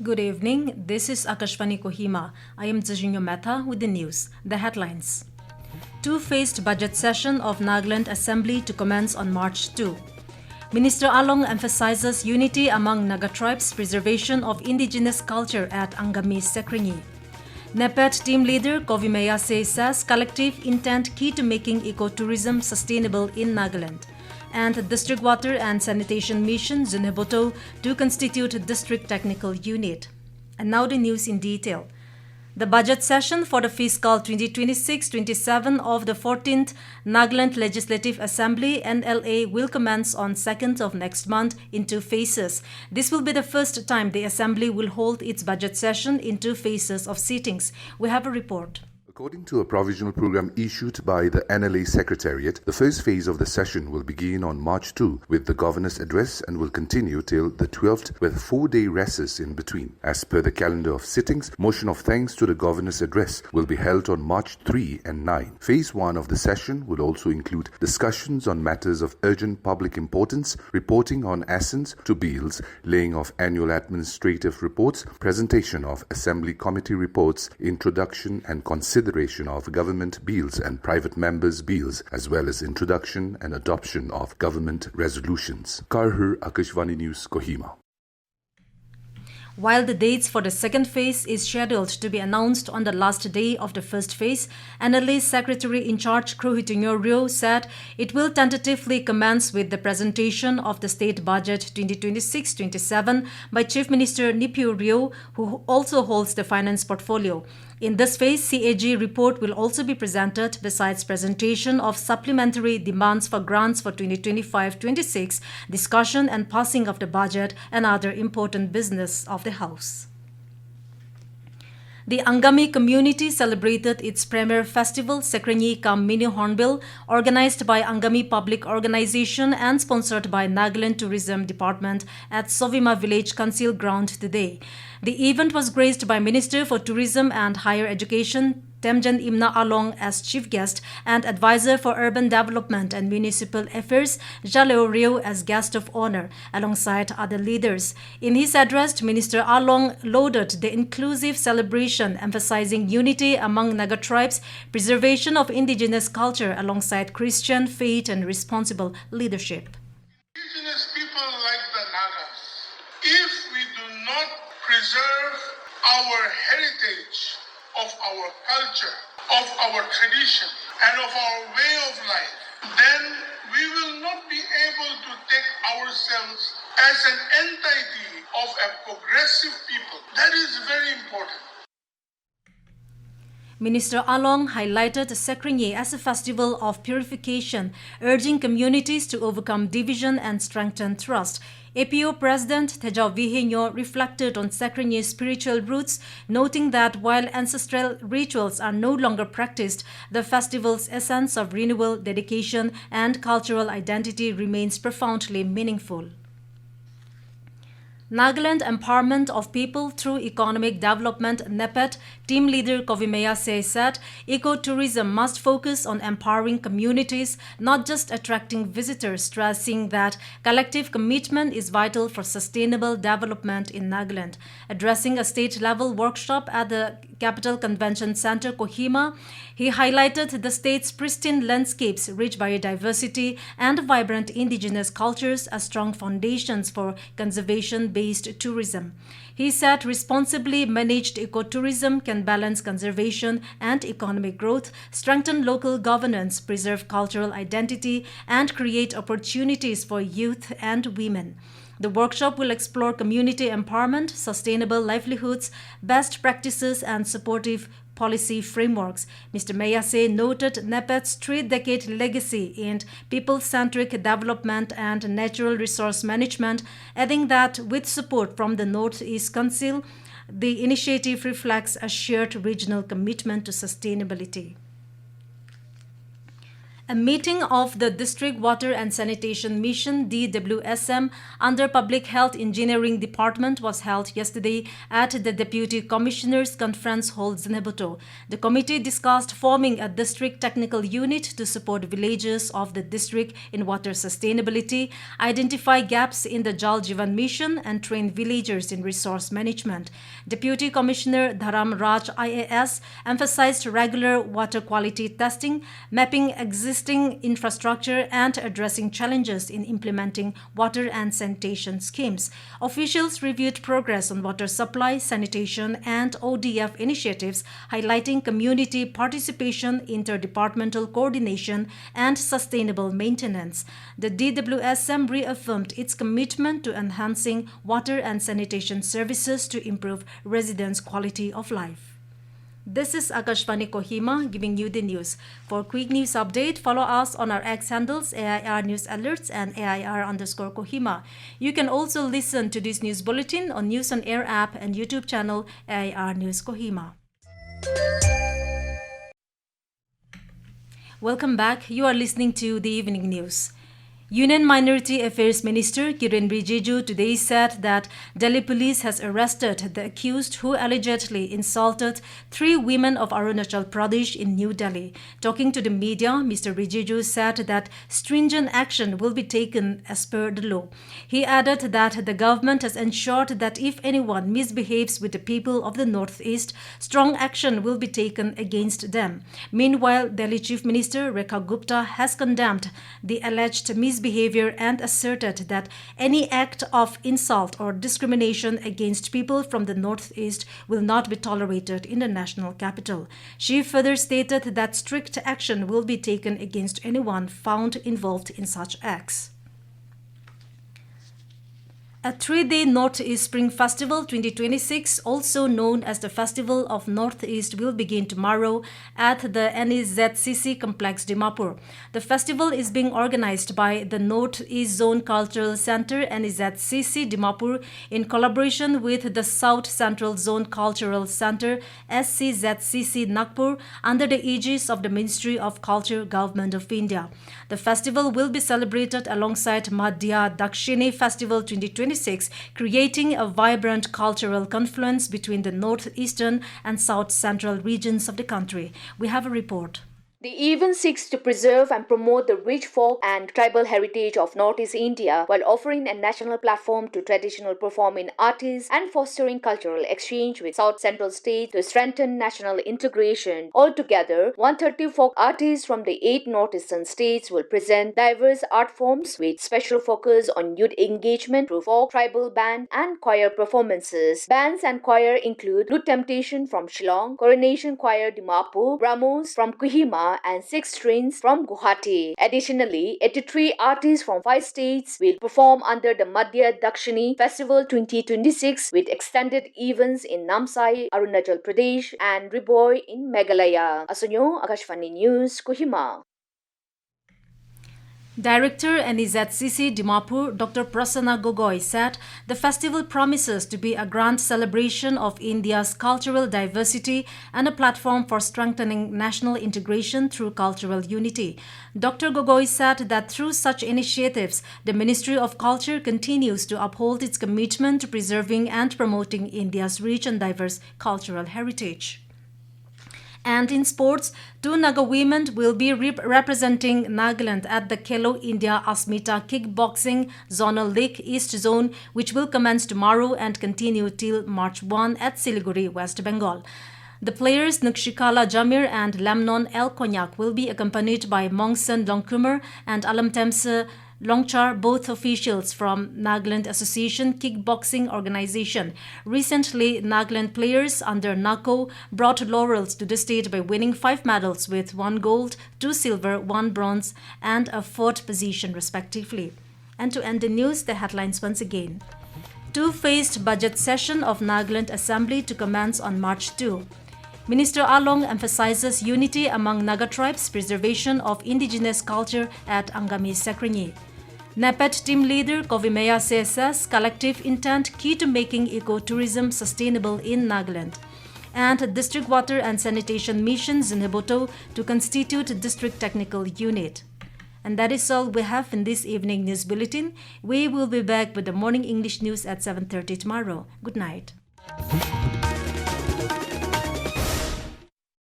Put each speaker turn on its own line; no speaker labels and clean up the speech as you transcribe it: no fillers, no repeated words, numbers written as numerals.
Good evening. This is Akashvani Kohima. I am Zunheboto with the news. The headlines. Two-phased budget session of Nagaland Assembly to commence on March 2. Minister Along emphasizes unity among Naga tribes, preservation of indigenous culture at Angami Sekrenyi. NEPED team leader Kovi Meyase says collective intent key to making ecotourism sustainable in Nagaland. And District Water and Sanitation Mission Zunheboto to constitute District Technical Unit. And now the news in detail. The budget session for the fiscal 2026-27 of the 14th Nagaland Legislative Assembly NLA will commence on 2nd of next month in two phases. This will be the first time the Assembly will hold its budget session in two phases of sittings. We have a report.
According to a provisional program issued by the NLA Secretariat, the first phase of the session will begin on March 2 with the Governor's address and will continue till the 12th with 4-day recess in between. As per the calendar of sittings, motion of thanks to the Governor's address will be held on March 3 and 9. Phase 1 of the session will also include discussions on matters of urgent public importance, reporting on assents to bills, laying of annual administrative reports, presentation of Assembly Committee reports, introduction and consideration of government bills and private members' bills, as well as introduction and adoption of government resolutions. Karhur Akashvani News, Kohima.
While the dates for the second phase is scheduled to be announced on the last day of the first phase, NLA Secretary in charge Krohitinho Rio said it will tentatively commence with the presentation of the state budget 2026-27 by Chief Minister Nipio Rio, who also holds the finance portfolio. In this phase, CAG report will also be presented besides presentation of supplementary demands for grants for 2025-26, discussion and passing of the budget and other important business of the House. The Angami community celebrated its premier festival, Sekrenyi Kam Mini Hornbill, organized by Angami Public Organization and sponsored by Nagaland Tourism Department at Sovima Village Council Ground today. The event was graced by Minister for Tourism and Higher Education, Temjan Imna Along as chief guest and advisor for urban development and municipal affairs, Jaleo Rio as guest of honor, alongside other leaders. In his address, Minister Along lauded the inclusive celebration, emphasizing unity among Naga tribes, preservation of indigenous culture alongside Christian faith and responsible leadership.
Indigenous people like the Nagas, if we do not preserve our heritage, of our culture, of our tradition, and of our way of life, then we will not be able to take ourselves as an entity of a progressive people. That is very important.
Minister Along highlighted Sekrenyi as a festival of purification, urging communities to overcome division and strengthen trust. APO President Tejao Vihenyo reflected on Sekrenyi's spiritual roots, noting that while ancestral rituals are no longer practiced, the festival's essence of renewal, dedication, and cultural identity remains profoundly meaningful. Nagaland Empowerment of People Through Economic Development NEPED team leader Kovi Meyase said ecotourism must focus on empowering communities, not just attracting visitors, stressing that collective commitment is vital for sustainable development in Nagaland. Addressing a state-level workshop at the Capital Convention Center, Kohima, he highlighted the state's pristine landscapes, rich biodiversity, and vibrant indigenous cultures as strong foundations for conservation-based tourism. He said responsibly managed ecotourism can balance conservation and economic growth, strengthen local governance, preserve cultural identity, and create opportunities for youth and women. The workshop will explore community empowerment, sustainable livelihoods, best practices, and supportive policy frameworks. Mr. Meyase noted NEPED's 3-decade legacy in people-centric development and natural resource management, adding that with support from the Northeast Council, the initiative reflects a shared regional commitment to sustainability. A meeting of the District Water and Sanitation Mission (DWSM) under Public Health Engineering Department was held yesterday at the Deputy Commissioners Conference Hall, Zunheboto. The committee discussed forming a district technical unit to support villages of the district in water sustainability, identify gaps in the Jal Jeevan Mission, and train villagers in resource management. Deputy Commissioner Dharam Raj IAS emphasized regular water quality testing, mapping existing infrastructure, and addressing challenges in implementing water and sanitation schemes. Officials reviewed progress on water supply, sanitation, and ODF initiatives, highlighting community participation, interdepartmental coordination, and sustainable maintenance. The DWSM reaffirmed its commitment to enhancing water and sanitation services to improve residents' quality of life. This is Akashvani Kohima giving you the news. For quick news update, follow us on our X handles AIR News Alerts and AIR_Kohima. You can also listen to this news bulletin on News on Air app and YouTube channel AIR News Kohima. Welcome back. You are listening to the evening news. Union Minority Affairs Minister Kiren Rijiju today said that Delhi police has arrested the accused who allegedly insulted 3 women of Arunachal Pradesh in New Delhi. Talking to the media, Mr. Rijiju said that stringent action will be taken as per the law. He added that the government has ensured that if anyone misbehaves with the people of the Northeast, strong action will be taken against them. Meanwhile, Delhi Chief Minister Rekha Gupta has condemned the alleged misbehavior and asserted that any act of insult or discrimination against people from the Northeast will not be tolerated in the national capital. She further stated that strict action will be taken against anyone found involved in such acts. A 3-day Northeast Spring Festival 2026, also known as the Festival of Northeast, will begin tomorrow at the NEZCC Complex, Dimapur. The festival is being organized by the Northeast Zone Cultural Center NEZCC Dimapur in collaboration with the South Central Zone Cultural Center SCZCC Nagpur under the aegis of the Ministry of Culture, Government of India. The festival will be celebrated alongside Madhya Dakshini Festival 2026, creating a vibrant cultural confluence between the northeastern and south central regions of the country. We have a report.
The event seeks to preserve and promote the rich folk and tribal heritage of Northeast India while offering a national platform to traditional performing artists and fostering cultural exchange with South Central states to strengthen national integration. Altogether, 130 folk artists from the 8 northeastern states will present diverse art forms with special focus on youth engagement through folk, tribal band and choir performances. Bands and choir include Blue Temptation from Shillong, Coronation Choir Dimapur, Brahmos from Kohima, and 6 strings from Guwahati. Additionally, 83 artists from 5 states will perform under the Madhya Dakshini Festival 2026 with extended events in Namsai, Arunachal Pradesh and Riboy in Meghalaya. Asunyo, Akashvani News, Kohima.
Director NEZCC Dimapur Dr. Prasanna Gogoi said the festival promises to be a grand celebration of India's cultural diversity and a platform for strengthening national integration through cultural unity. Dr. Gogoi said that through such initiatives, the Ministry of Culture continues to uphold its commitment to preserving and promoting India's rich and diverse cultural heritage. And in sports, 2 Naga women will be representing Nagaland at the Khelo India Asmita Kickboxing Zonal League East Zone, which will commence tomorrow and continue till March 1 at Siliguri, West Bengal. The players Nukshikala Jamir and Lamnon El Konyak will be accompanied by Mongsen Longkumar and Alamtemse Longchar, both officials from Nagaland Association Kickboxing Organization. Recently, Nagaland players under NACO brought laurels to the state by winning 5 medals with 1 gold, 2 silver, 1 bronze, and a 4th position respectively. And to end the news, the headlines once again. 2-phased budget session of Nagaland Assembly to commence on March 2. Minister Along emphasizes unity among Naga tribes, preservation of indigenous culture at Angami Sekrenyi. NEPED team leader Kovi Meyase says collective intent key to making ecotourism sustainable in Nagaland. and District Water and Sanitation Mission Zunheboto to constitute District Technical Unit. And that is all we have in this evening news bulletin. We will be back with the morning English news at 7:30 tomorrow. Good night.